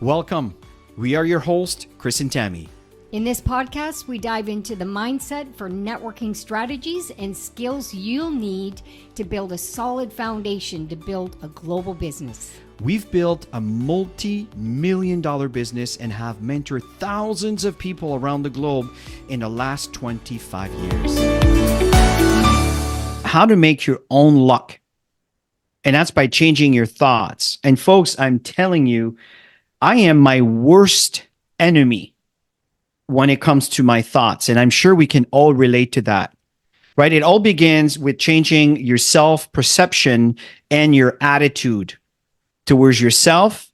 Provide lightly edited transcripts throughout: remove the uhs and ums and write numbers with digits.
Welcome. We are your hosts, Chris and Tammy. In this podcast, we dive into the mindset for networking strategies and skills you'll need to build a solid foundation to build a global business. We've built a multi-million-dollar business and have mentored thousands of people around the globe in the last 25 years. How to make your own luck. And that's by changing your thoughts. And folks, I'm telling you, I am my worst enemy when it comes to my thoughts. And I'm sure we can all relate to that, right? It all begins with changing your self-perception and your attitude towards yourself,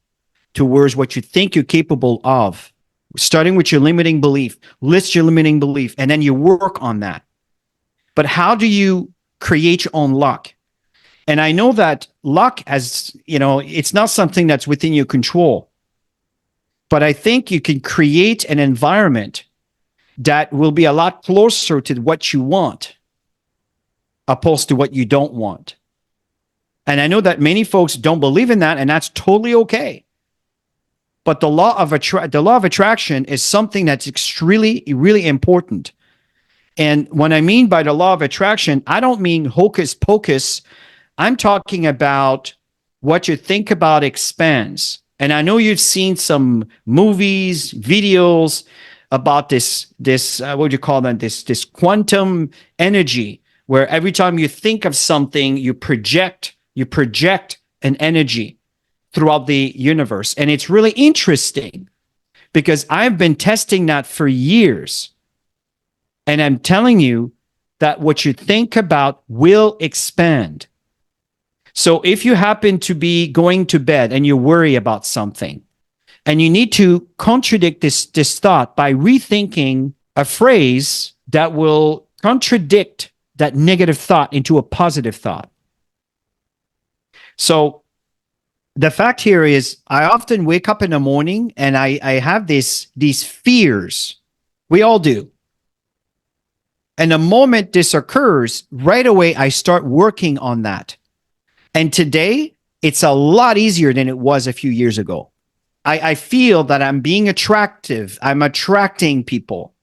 towards what you think you're capable of. Starting with your limiting belief, list your limiting belief, and then you work on that. But how do you create your own luck? And I know that luck, it's not something that's within your control. But I think you can create an environment that will be a lot closer to what you want, opposed to what you don't want. And I know that many folks don't believe in that, and that's totally okay. But the law of attraction is something that's extremely, really important. And what I mean by the law of attraction, I don't mean hocus pocus. I'm talking about what you think about expands. And I know you've seen some movies, videos about this what do you call that? This quantum energy, where every time you think of something, you project an energy throughout the universe. And it's really interesting because I've been testing that for years. And I'm telling you that what you think about will expand. So if you happen to be going to bed and you worry about something, and you need to contradict this thought by rethinking a phrase that will contradict that negative thought into a positive thought. So the fact here is I often wake up in the morning and I have these fears. We all do. And the moment this occurs, right away, I start working on that. And today, it's a lot easier than it was a few years ago. I feel that I'm being attractive. I'm attracting people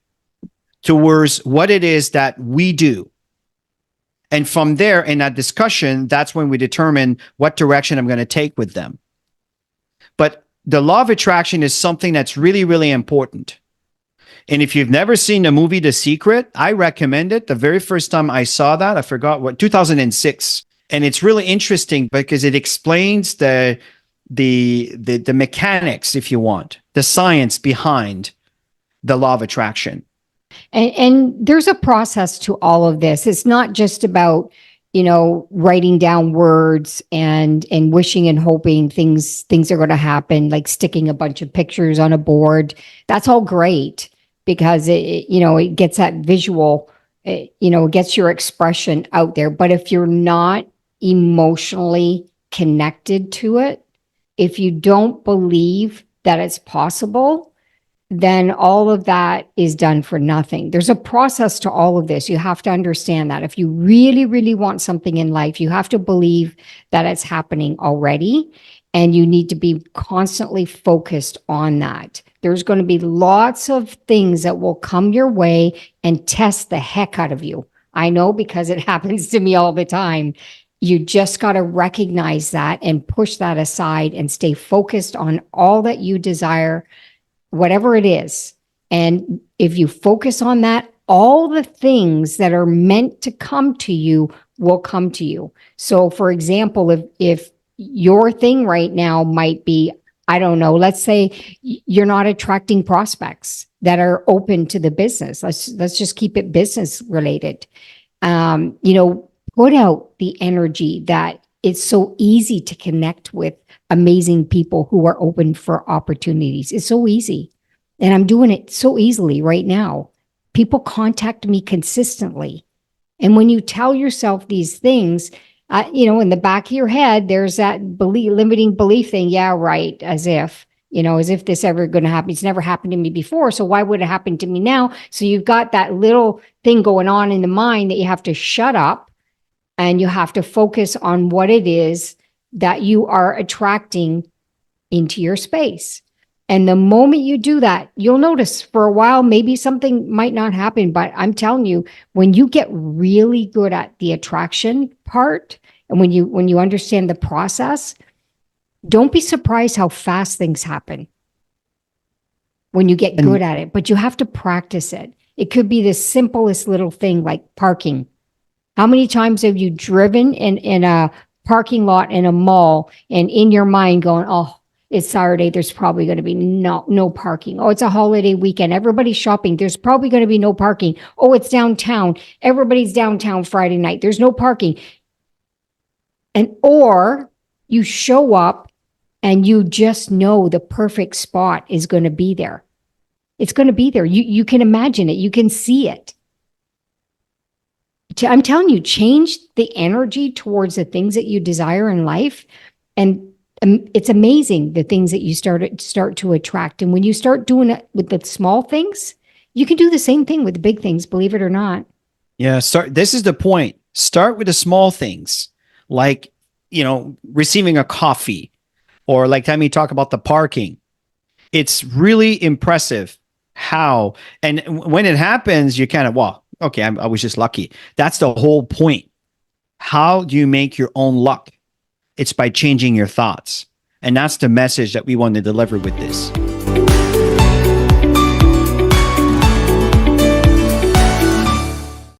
towards what it is that we do. And from there, in that discussion, that's when we determine what direction I'm going to take with them. But the law of attraction is something that's really, really important. And if you've never seen the movie The Secret, I recommend it. The very first time I saw that, I forgot 2006. And it's really interesting because it explains the mechanics, if you want, the science behind the law of attraction. And there's a process to all of this. It's not just about, writing down words and wishing and hoping things are going to happen, like sticking a bunch of pictures on a board. That's all great because it gets that visual, it gets your expression out there. But if you're not emotionally connected to it, if you don't believe that it's possible, then all of that is done for nothing. There's a process to all of this. You have to understand that. If you really, really want something in life, you have to believe that it's happening already, and you need to be constantly focused on that. There's going to be lots of things that will come your way and test the heck out of you. I know because it happens to me all the time. You just got to recognize that and push that aside and stay focused on all that you desire, whatever it is. And if you focus on that, all the things that are meant to come to you will come to you. So for example, if your thing right now might be, I don't know, let's say you're not attracting prospects that are open to the business. Let's just keep it business related. Put out the energy that it's so easy to connect with amazing people who are open for opportunities. It's so easy. And I'm doing it so easily right now. People contact me consistently. And when you tell yourself these things, in the back of your head, there's that limiting belief thing. Yeah, right. As if this ever going to happen. It's never happened to me before. So why would it happen to me now? So you've got that little thing going on in the mind that you have to shut up. And you have to focus on what it is that you are attracting into your space. And the moment you do that, you'll notice for a while, maybe something might not happen. But I'm telling you, when you get really good at the attraction part, and when you understand the process, don't be surprised how fast things happen when you get good And at it. But you have to practice it. It could be the simplest little thing like parking. How many times have you driven in a parking lot in a mall and in your mind going, oh, it's Saturday, there's probably going to be no parking. Oh, it's a holiday weekend, everybody's shopping, there's probably going to be no parking. Oh, it's downtown, everybody's downtown Friday night, there's no parking. And or you show up and you just know the perfect spot is going to be there. It's going to be there. You can imagine it, you can see it. I'm telling you, change the energy towards the things that you desire in life. And it's amazing the things that you start to attract. And when you start doing it with the small things, you can do the same thing with the big things, believe it or not. yeah, this is the point. Start with the small things, like, receiving a coffee, or like Tammy talk about the parking. It's really impressive how, and when it happens, you kind of, well, okay, I was just lucky. That's the whole point. How do you make your own luck? It's by changing your thoughts. And that's the message that we want to deliver with this.